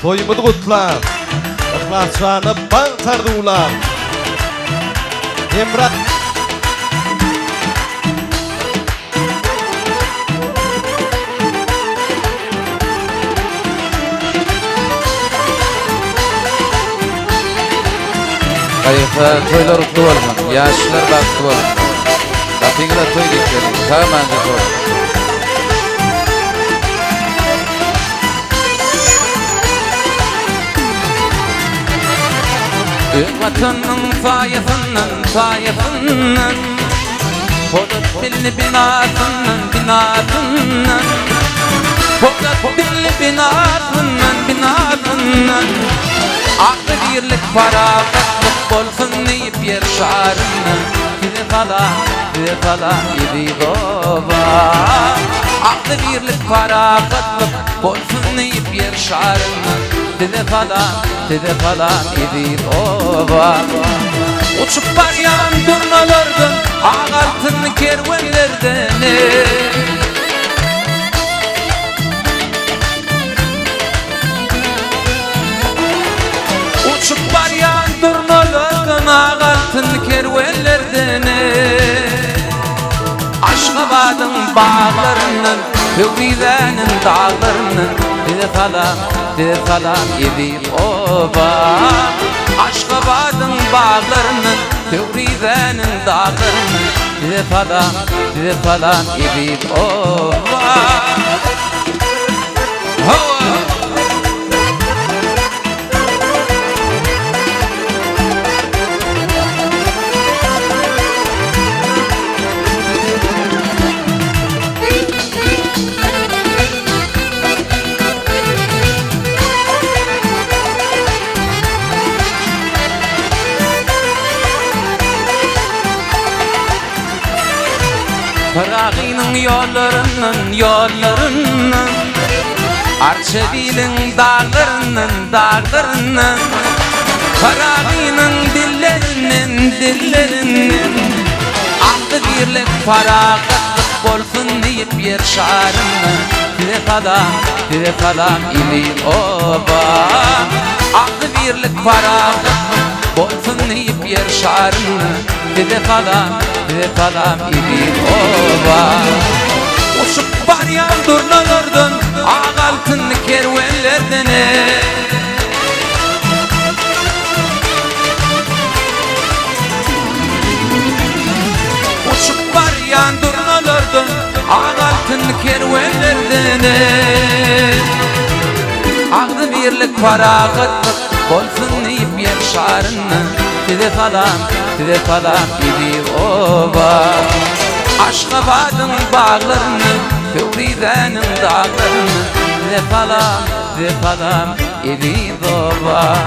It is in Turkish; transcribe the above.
toyumuzu kutlar. Ihlasçanı bang sardılar. Emrat Kayıfa toylar utlu olma, yaşlar baktı olma. Kapıyla toy diklerim, sağmanca toy. Vatanın fayasından Polat dilli binasından Polat dilli binasından Aklı birlik faragatlık bolsun deyip yer şarını Bir falan idi baba Aklı birlik faragatlık bolsun deyip yer şarını Dede falan idi baba Uçup baryan durnalardan Ağ altın kervanlerden Uçup baryan durnalardan Ağ altın kervanlerden Aşkabadın bağlarının Hüvilenin dağlarının Dede falan idi oba Aşkabadın bağlarının Hüvilenin dağlarının Dede falan idi oba Parağının yollarının Arçevil'in dağlarının Parağının dillerinin Aklı birlik faragatlık bolsun deyip yer şarını Dire falan ili oba Aklı birlik faragatlık bolsun deyip yer şarını Dire falan ili oba Uçup baryan durnalardan Ağ altın kervanlerden Uçup baryan durnalardan Ağ altın kervanlerden Ağlı birlik faragatlık bolsun deyip yer şarını Dede falan idi oba Aşkabadın bağlarını Hüvilenin dağlarını Dede falan idi oba